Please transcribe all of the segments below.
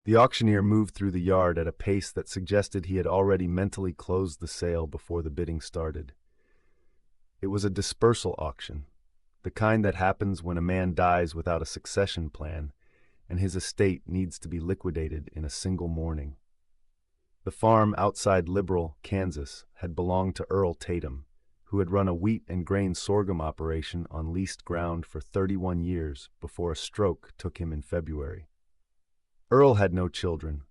The auctioneer moved through the yard at a pace that suggested he had already mentally closed the sale before the bidding started. It was a dispersal auction, the kind that happens when a man dies without a succession plan and his estate needs to be liquidated in a single morning. The farm outside Liberal, Kansas, had belonged to Earl Tatum, who had run a wheat and grain sorghum operation on leased ground for 31 years before a stroke took him in February. Earl had no children.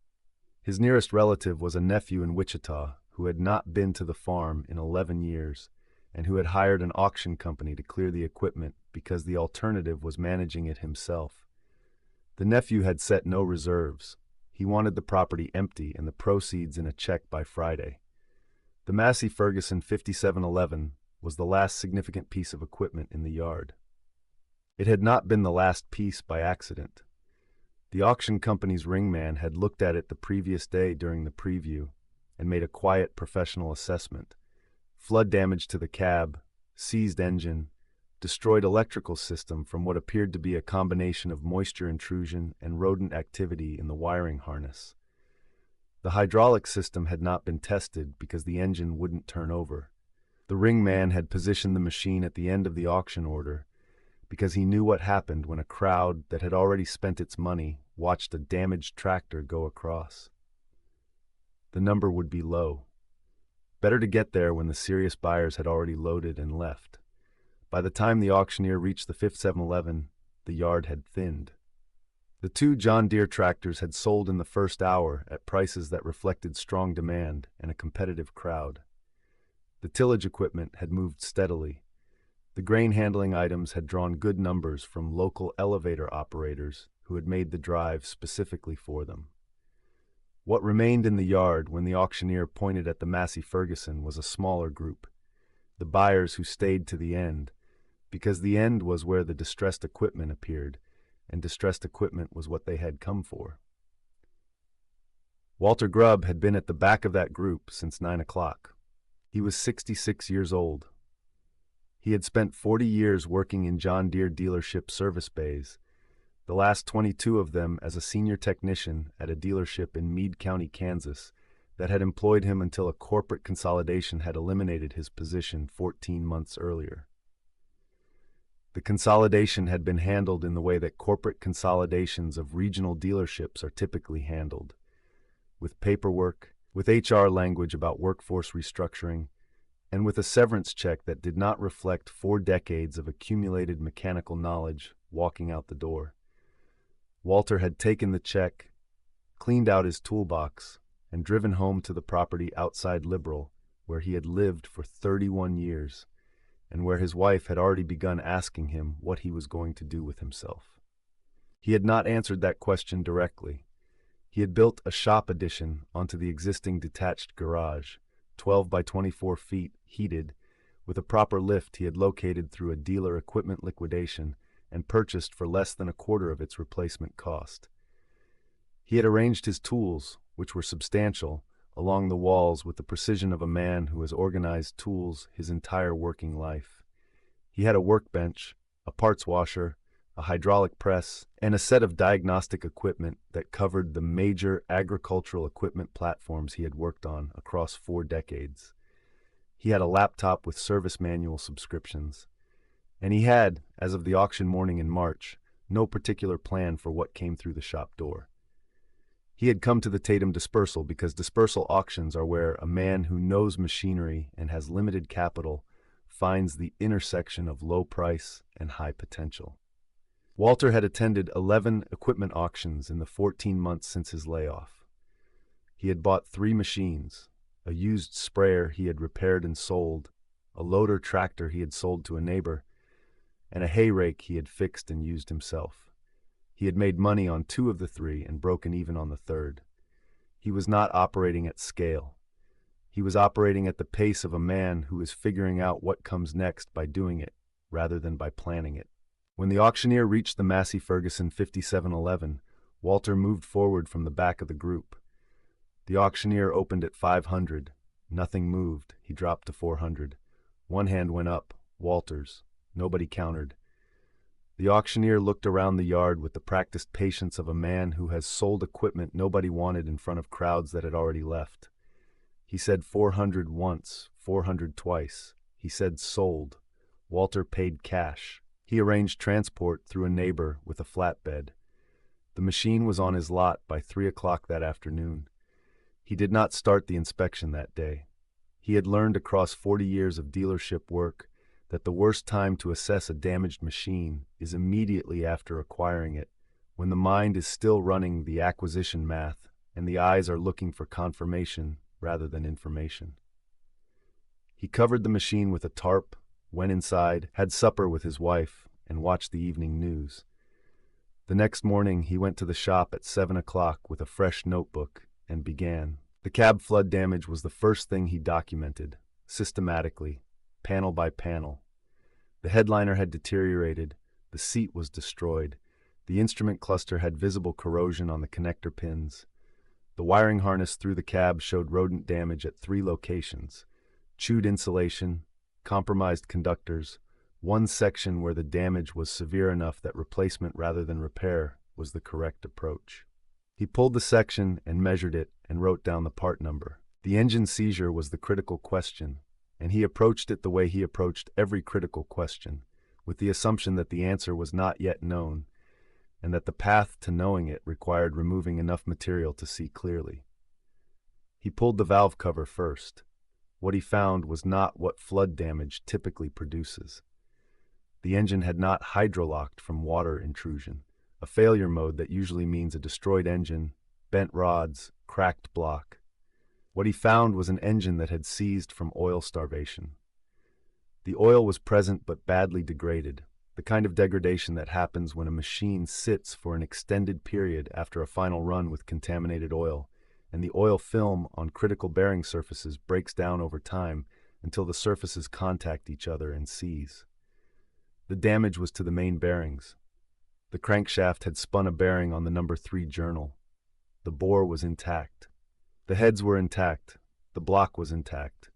His nearest relative was a nephew in Wichita who had not been to the farm in 11 years and who had hired an auction company to clear the equipment because the alternative was managing it himself. The nephew had set no reserves. He wanted the property empty and the proceeds in a check by Friday. The Massey Ferguson 5711 was the last significant piece of equipment in the yard. It had not been the last piece by accident. The auction company's ringman had looked at it the previous day during the preview and made a quiet professional assessment. Flood damage to the cab, seized engine, destroyed electrical system from what appeared to be a combination of moisture intrusion and rodent activity in the wiring harness. The hydraulic system had not been tested because the engine wouldn't turn over. The ringman had positioned the machine at the end of the auction order because he knew what happened when a crowd that had already spent its money watched a damaged tractor go across. The number would be low. Better to get there when the serious buyers had already loaded and left. By the time the auctioneer reached the 5711, the yard had thinned. The 2 John Deere tractors had sold in the first hour at prices that reflected strong demand and a competitive crowd. The tillage equipment had moved steadily. The grain handling items had drawn good numbers from local elevator operators who had made the drive specifically for them. What remained in the yard when the auctioneer pointed at the Massey Ferguson was a smaller group, the buyers who stayed to the end, because the end was where the distressed equipment appeared, and distressed equipment was what they had come for. Walter Grubb had been at the back of that group since 9 o'clock. He was 66 years old. He had spent 40 years working in John Deere dealership service bays, the last 22 of them as a senior technician at a dealership in Meade County, Kansas, that had employed him until a corporate consolidation had eliminated his position 14 months earlier. The consolidation had been handled in the way that corporate consolidations of regional dealerships are typically handled, with paperwork, with HR language about workforce restructuring, and with a severance check that did not reflect 4 decades of accumulated mechanical knowledge walking out the door. Walter had taken the check, cleaned out his toolbox, and driven home to the property outside Liberal, where he had lived for 31 years, and where his wife had already begun asking him what he was going to do with himself. He had not answered that question directly. He had built a shop addition onto the existing detached garage, 12 by 24 feet, heated, with a proper lift he had located through a dealer equipment liquidation and purchased for less than a quarter of its replacement cost. He had arranged his tools, which were substantial, along the walls with the precision of a man who has organized tools his entire working life. He had a workbench, a parts washer, a hydraulic press, and a set of diagnostic equipment that covered the major agricultural equipment platforms he had worked on across 4 decades. He had a laptop with service manual subscriptions. And he had, as of the auction morning in March, no particular plan for what came through the shop door. He had come to the Tatum dispersal because dispersal auctions are where a man who knows machinery and has limited capital finds the intersection of low price and high potential. Walter had attended 11 equipment auctions in the 14 months since his layoff. He had bought 3 machines, a used sprayer he had repaired and sold, a loader tractor he had sold to a neighbor, and a hay rake he had fixed and used himself. He had made money on 2 of the 3 and broken even on the 3rd. He was not operating at scale. He was operating at the pace of a man who is figuring out what comes next by doing it, rather than by planning it. When the auctioneer reached the Massey Ferguson 5711, Walter moved forward from the back of the group. The auctioneer opened at 500. Nothing moved. He dropped to 400. One hand went up, Walter's. Nobody countered. The auctioneer looked around the yard with the practiced patience of a man who has sold equipment nobody wanted in front of crowds that had already left. He said 400 once, 400 twice. He said sold. Walter paid cash. He arranged transport through a neighbor with a flatbed. The machine was on his lot by 3 o'clock that afternoon. He did not start the inspection that day. He had learned across 40 years of dealership work that the worst time to assess a damaged machine is immediately after acquiring it, when the mind is still running the acquisition math and the eyes are looking for confirmation rather than information. He covered the machine with a tarp, went inside, had supper with his wife, and watched the evening news. The next morning he went to the shop at 7 o'clock with a fresh notebook and began. The cab flood damage was the first thing he documented, systematically, panel by panel. The headliner had deteriorated, the seat was destroyed, the instrument cluster had visible corrosion on the connector pins. The wiring harness through the cab showed rodent damage at 3 locations: chewed insulation, compromised conductors, one section where the damage was severe enough that replacement rather than repair was the correct approach. He pulled the section and measured it and wrote down the part number. The engine seizure was the critical question, and he approached it the way he approached every critical question, with the assumption that the answer was not yet known, and that the path to knowing it required removing enough material to see clearly. He pulled the valve cover first. What he found was not what flood damage typically produces. The engine had not hydrolocked from water intrusion, a failure mode that usually means a destroyed engine, bent rods, cracked block. What he found was an engine that had seized from oil starvation. The oil was present but badly degraded, the kind of degradation that happens when a machine sits for an extended period after a final run with contaminated oil, and the oil film on critical bearing surfaces breaks down over time until the surfaces contact each other and seize. The damage was to the main bearings. The crankshaft had spun a bearing on the number 3 journal. The bore was intact. The heads were intact. The block was intact.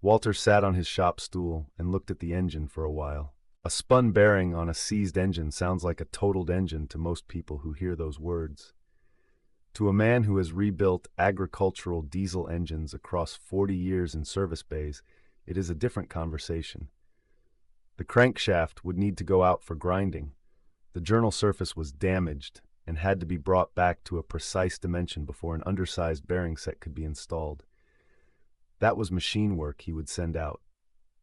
Walter sat on his shop stool and looked at the engine for a while. A spun bearing on a seized engine sounds like a totaled engine to most people who hear those words. To a man who has rebuilt agricultural diesel engines across 40 years in service bays, it is a different conversation. The crankshaft would need to go out for grinding. The journal surface was damaged and had to be brought back to a precise dimension before an undersized bearing set could be installed. That was machine work he would send out.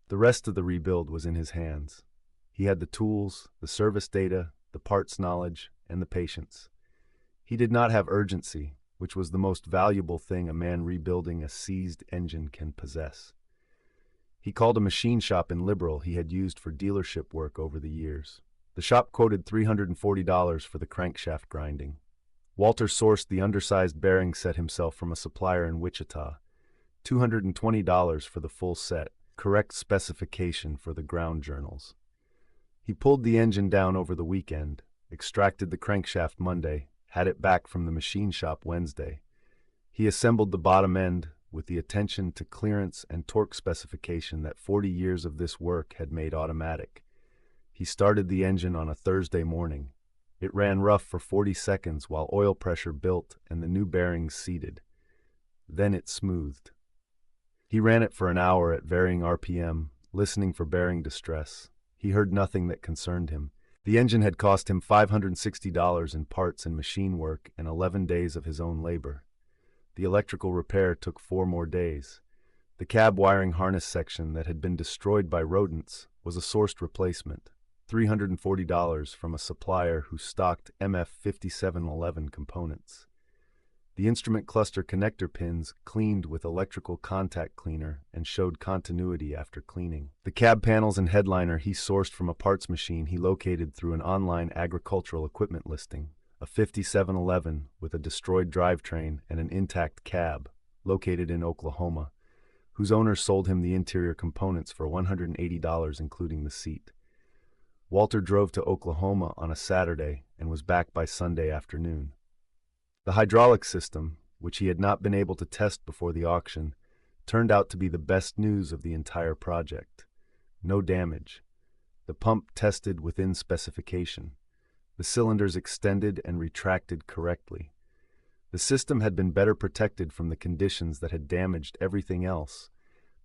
The rest of the rebuild was in his hands. He had the tools, the service data, the parts knowledge, and the patience. He did not have urgency, which was the most valuable thing a man rebuilding a seized engine can possess. He called a machine shop in Liberal he had used for dealership work over the years. The shop quoted $340 for the crankshaft grinding. Walter sourced the undersized bearing set himself from a supplier in Wichita. $220 for the full set, correct specification for the ground journals. He pulled the engine down over the weekend, extracted the crankshaft Monday, had it back from the machine shop Wednesday. He assembled the bottom end with the attention to clearance and torque specification that 40 years of this work had made automatic. He started the engine on a Thursday morning. It ran rough for 40 seconds while oil pressure built and the new bearings seated. Then it smoothed. He ran it for an hour at varying RPM, listening for bearing distress. He heard nothing that concerned him. The engine had cost him $560 in parts and machine work and 11 days of his own labor. The electrical repair took 4 more days. The cab wiring harness section that had been destroyed by rodents was a sourced replacement, $340 from a supplier who stocked MF5711 components. The instrument cluster connector pins cleaned with electrical contact cleaner and showed continuity after cleaning. The cab panels and headliner he sourced from a parts machine he located through an online agricultural equipment listing, a 5711 with a destroyed drivetrain and an intact cab, located in Oklahoma, whose owner sold him the interior components for $180 including the seat. Walter drove to Oklahoma on a Saturday and was back by Sunday afternoon. The hydraulic system, which he had not been able to test before the auction, turned out to be the best news of the entire project. No damage. The pump tested within specification. The cylinders extended and retracted correctly. The system had been better protected from the conditions that had damaged everything else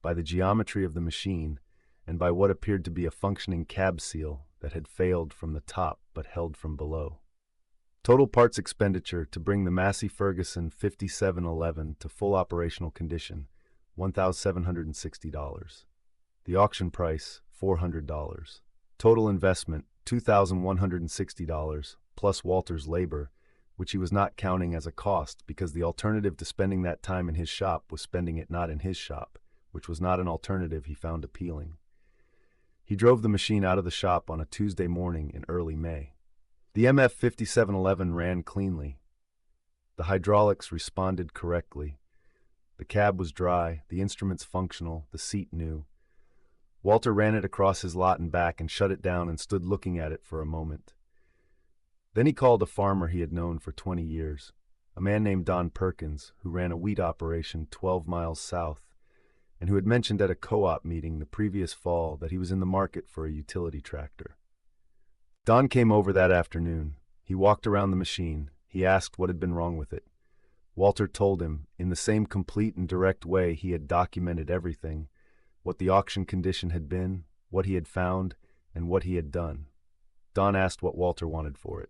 by the geometry of the machine and by what appeared to be a functioning cab seal that had failed from the top but held from below. Total parts expenditure to bring the Massey Ferguson 5711 to full operational condition, $1,760. The auction price, $400. Total investment, $2,160, plus Walter's labor, which he was not counting as a cost because the alternative to spending that time in his shop was spending it not in his shop, which was not an alternative he found appealing. He drove the machine out of the shop on a Tuesday morning in early May. The MF 5711 ran cleanly. The hydraulics responded correctly. The cab was dry, the instruments functional, the seat new. Walter ran it across his lot and back and shut it down and stood looking at it for a moment. Then he called a farmer he had known for 20 years, a man named Don Perkins, who ran a wheat operation 12 miles south, and who had mentioned at a co-op meeting the previous fall that he was in the market for a utility tractor. Don came over that afternoon. He walked around the machine. He asked what had been wrong with it. Walter told him, in the same complete and direct way he had documented everything, what the auction condition had been, what he had found, and what he had done. Don asked what Walter wanted for it.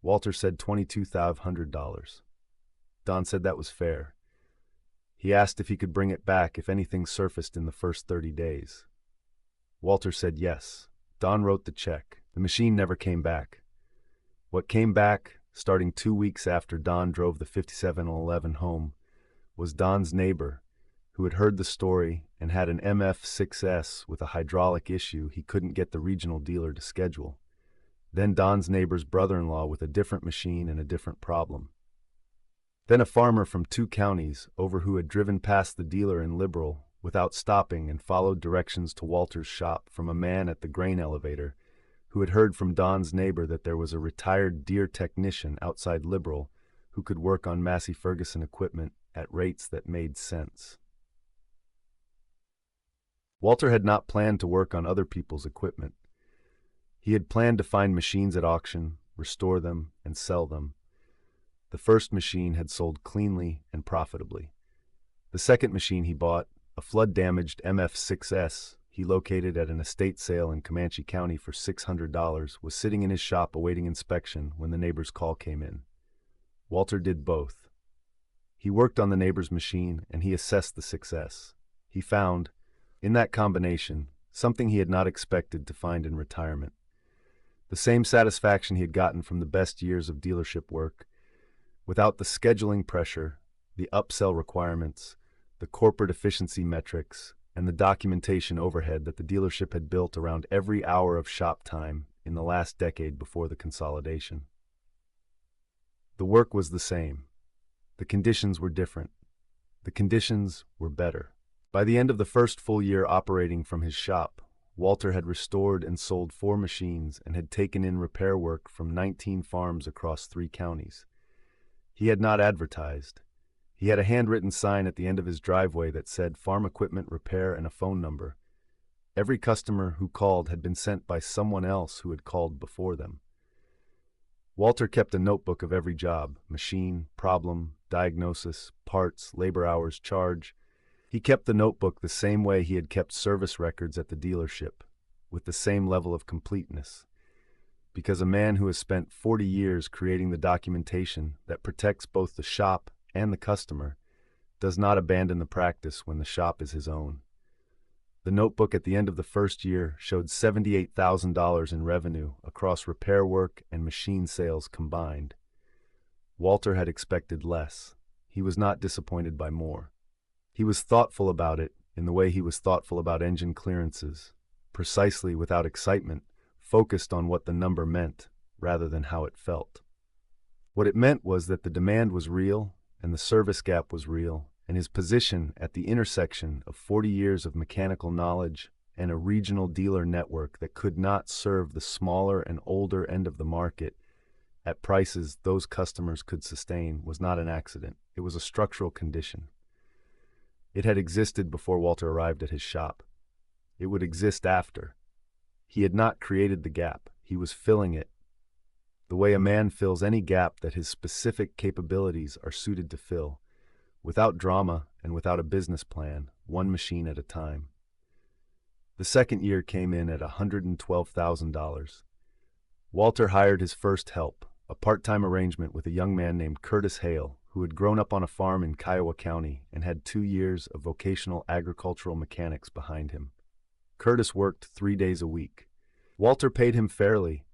Walter said $22,500. Don said that was fair. He asked if he could bring it back if anything surfaced in the first 30 days. Walter said yes. Don wrote the check. The machine never came back. What came back, starting 2 weeks after Don drove the 5711 home, was Don's neighbor, who had heard the story and had an MF6S with a hydraulic issue he couldn't get the regional dealer to schedule. Then Don's neighbor's brother-in-law with a different machine and a different problem. Then a farmer from 2 counties over who had driven past the dealer in Liberal without stopping and followed directions to Walter's shop from a man at the grain elevator who had heard from Don's neighbor that there was a retired Deere technician outside Liberal who could work on Massey Ferguson equipment at rates that made sense. Walter had not planned to work on other people's equipment. He had planned to find machines at auction, restore them, and sell them. The first machine had sold cleanly and profitably. The second machine he bought, a flood-damaged MF6S, he located at an estate sale in Comanche County for $600, was sitting in his shop awaiting inspection when the neighbor's call came in. Walter did both. He worked on the neighbor's machine and he assessed the 6S. He found, in that combination, something he had not expected to find in retirement. The same satisfaction he had gotten from the best years of dealership work, without the scheduling pressure, the upsell requirements, the corporate efficiency metrics, and the documentation overhead that the dealership had built around every hour of shop time in the last decade before the consolidation. The work was the same. The conditions were different. The conditions were better. By the end of the first full year operating from his shop, Walter had restored and sold 4 machines and had taken in repair work from 19 farms across 3 counties. He had not advertised. He had a handwritten sign at the end of his driveway that said farm equipment repair and a phone number. Every customer who called had been sent by someone else who had called before them. Walter kept a notebook of every job, machine, problem, diagnosis, parts, labor hours, charge. He kept the notebook the same way he had kept service records at the dealership, with the same level of completeness. Because a man who has spent 40 years creating the documentation that protects both the shop and the customer does not abandon the practice when the shop is his own. The notebook at the end of the first year showed $78,000 in revenue across repair work and machine sales combined. Walter had expected less. He was not disappointed by more. He was thoughtful about it in the way he was thoughtful about engine clearances, precisely without excitement, focused on what the number meant rather than how it felt. What it meant was that the demand was real and the service gap was real, and his position at the intersection of 40 years of mechanical knowledge and a regional dealer network that could not serve the smaller and older end of the market at prices those customers could sustain was not an accident. It was a structural condition. It had existed before Walter arrived at his shop. It would exist after. He had not created the gap, he was filling it, the way a man fills any gap that his specific capabilities are suited to fill, without drama and without a business plan, one machine at a time. The second year came in at $112,000. Walter hired his first help, a part-time arrangement with a young man named Curtis Hale, who had grown up on a farm in Kiowa County and had 2 years of vocational agricultural mechanics behind him. Curtis worked 3 days a week. Walter paid him fairly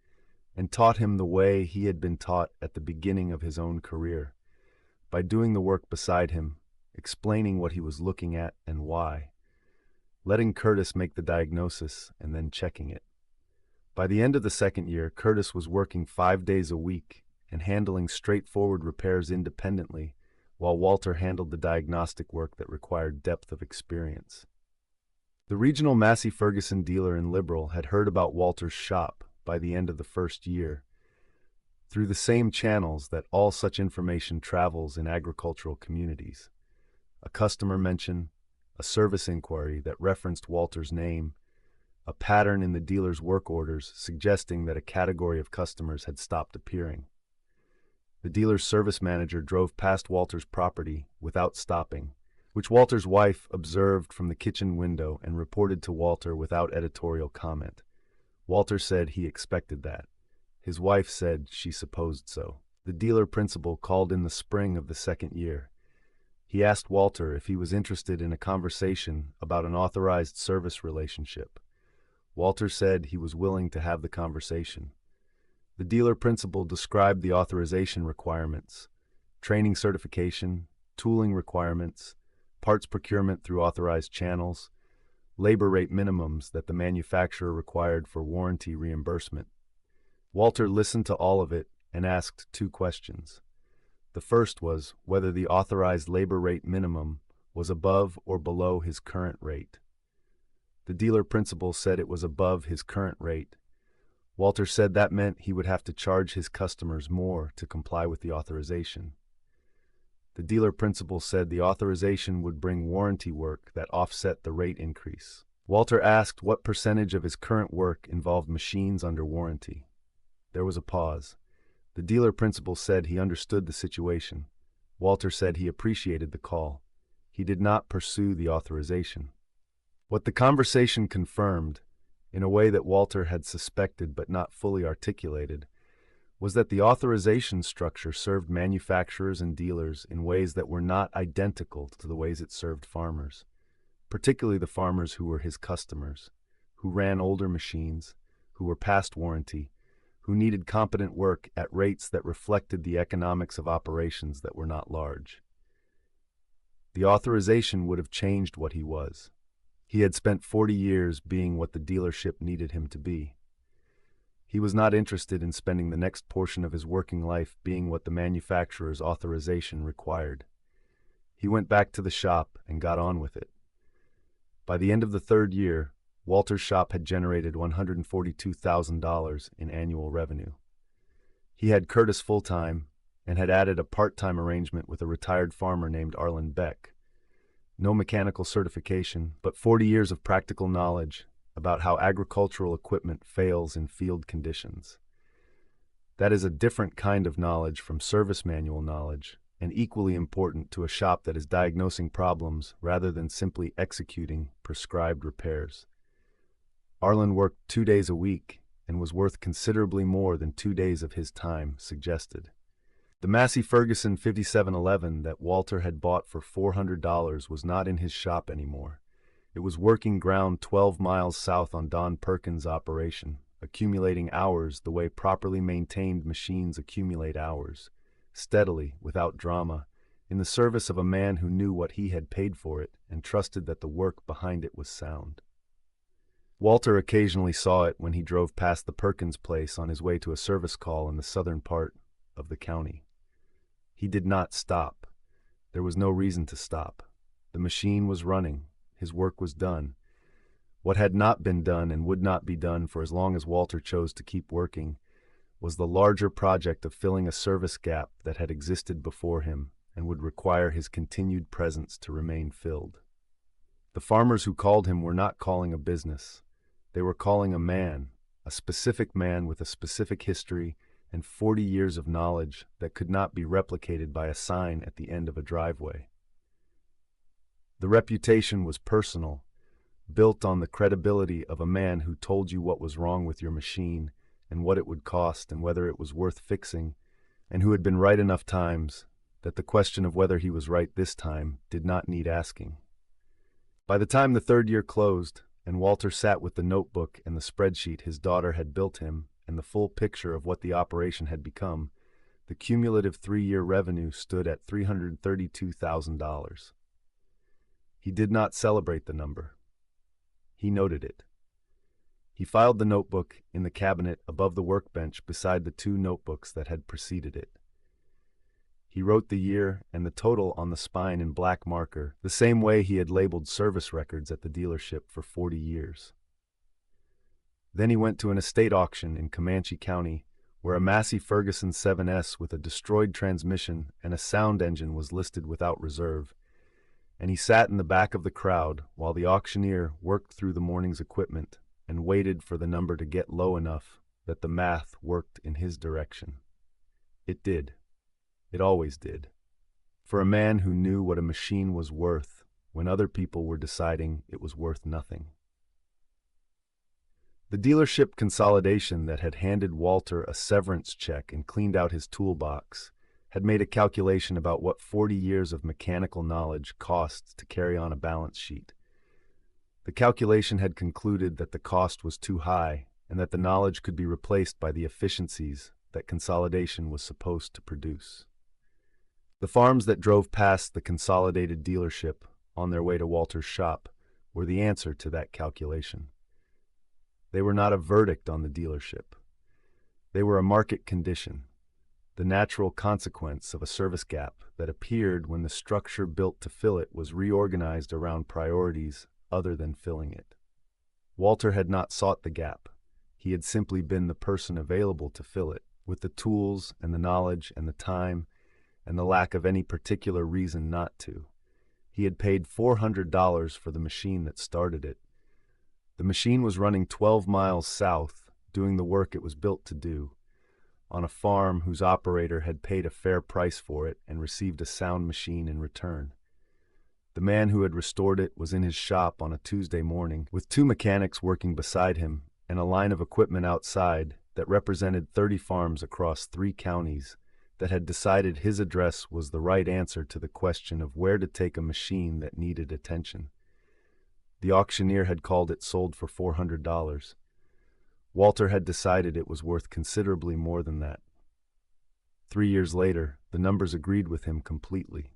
and taught him the way he had been taught at the beginning of his own career, by doing the work beside him, explaining what he was looking at and why, letting Curtis make the diagnosis and then checking it. By the end of the second year, Curtis was working 5 days a week and handling straightforward repairs independently, while Walter handled the diagnostic work that required depth of experience. The regional Massey Ferguson dealer in Liberal had heard about Walter's shop by the end of the first year, through the same channels that all such information travels in agricultural communities. A customer mention, a service inquiry that referenced Walter's name, a pattern in the dealer's work orders suggesting that a category of customers had stopped appearing. The dealer's service manager drove past Walter's property without stopping, which Walter's wife observed from the kitchen window and reported to Walter without editorial comment. Walter said he expected that. His wife said she supposed so. The dealer principal called in the spring of the second year. He asked Walter if he was interested in a conversation about an authorized service relationship. Walter said he was willing to have the conversation. The dealer principal described the authorization requirements, training certification, tooling requirements, parts procurement through authorized channels, labor rate minimums that the manufacturer required for warranty reimbursement. Walter listened to all of it and asked 2 questions. The first was whether the authorized labor rate minimum was above or below his current rate. The dealer principal said it was above his current rate. Walter said that meant he would have to charge his customers more to comply with the authorization. The dealer principal said the authorization would bring warranty work that offset the rate increase. Walter asked what percentage of his current work involved machines under warranty. There was a pause. The dealer principal said he understood the situation. Walter said he appreciated the call. He did not pursue the authorization. What the conversation confirmed, in a way that Walter had suspected but not fully articulated, was that the authorization structure served manufacturers and dealers in ways that were not identical to the ways it served farmers, particularly the farmers who were his customers, who ran older machines, who were past warranty, who needed competent work at rates that reflected the economics of operations that were not large. The authorization would have changed what he was. He had spent 40 years being what the dealership needed him to be. He was not interested in spending the next portion of his working life being what the manufacturer's authorization required. He went back to the shop and got on with it. By the end of the third year, Walter's shop had generated $142,000 in annual revenue. He had Curtis full-time and had added a part-time arrangement with a retired farmer named Arlen Beck. No mechanical certification, but 40 years of practical knowledge about how agricultural equipment fails in field conditions. That is a different kind of knowledge from service manual knowledge, and equally important to a shop that is diagnosing problems rather than simply executing prescribed repairs. Arlen worked 2 days a week and was worth considerably more than 2 days of his time suggested. The Massey Ferguson 5711 that Walter had bought for $400 was not in his shop anymore. It was working ground 12 miles south on Don Perkins' operation, accumulating hours the way properly maintained machines accumulate hours, steadily, without drama, in the service of a man who knew what he had paid for it and trusted that the work behind it was sound. Walter occasionally saw it when he drove past the Perkins place on his way to a service call in the southern part of the county. He did not stop. There was no reason to stop. The machine was running. His work was done. What had not been done and would not be done for as long as Walter chose to keep working was the larger project of filling a service gap that had existed before him and would require his continued presence to remain filled. The farmers who called him were not calling a business. They were calling a specific man with a specific history and 40 years of knowledge that could not be replicated by a sign at the end of a driveway. The reputation was personal, built on the credibility of a man who told you what was wrong with your machine and what it would cost and whether it was worth fixing, and who had been right enough times that the question of whether he was right this time did not need asking. By the time the third year closed, and Walter sat with the notebook and the spreadsheet his daughter had built him and the full picture of what the operation had become, the cumulative 3-year revenue stood at $332,000. He did not celebrate the number. He noted it. He filed the notebook in the cabinet above the workbench beside the 2 notebooks that had preceded it. He wrote the year and the total on the spine in black marker, the same way he had labeled service records at the dealership for 40 years. Then he went to an estate auction in Comanche County, where a Massey Ferguson 7S with a destroyed transmission and a sound engine was listed without reserve, and he sat in the back of the crowd while the auctioneer worked through the morning's equipment and waited for the number to get low enough that the math worked in his direction. It did. It always did. For a man who knew what a machine was worth when other people were deciding it was worth nothing. The dealership consolidation that had handed Walter a severance check and cleaned out his toolbox had made a calculation about what 40 years of mechanical knowledge cost to carry on a balance sheet. The calculation had concluded that the cost was too high and that the knowledge could be replaced by the efficiencies that consolidation was supposed to produce. The farms that drove past the consolidated dealership on their way to Walter's shop were the answer to that calculation. They were not a verdict on the dealership. They were a market condition, the natural consequence of a service gap that appeared when the structure built to fill it was reorganized around priorities other than filling it. Walter had not sought the gap. He had simply been the person available to fill it, with the tools and the knowledge and the time and the lack of any particular reason not to. He had paid $400 for the machine that started it. The machine was running 12 miles south, doing the work it was built to do, on a farm whose operator had paid a fair price for it and received a sound machine in return. The man who had restored it was in his shop on a Tuesday morning, with 2 mechanics working beside him and a line of equipment outside that represented 30 farms across 3 counties that had decided his address was the right answer to the question of where to take a machine that needed attention. The auctioneer had called it sold for $400. Walter had decided it was worth considerably more than that. 3 years later, the numbers agreed with him completely.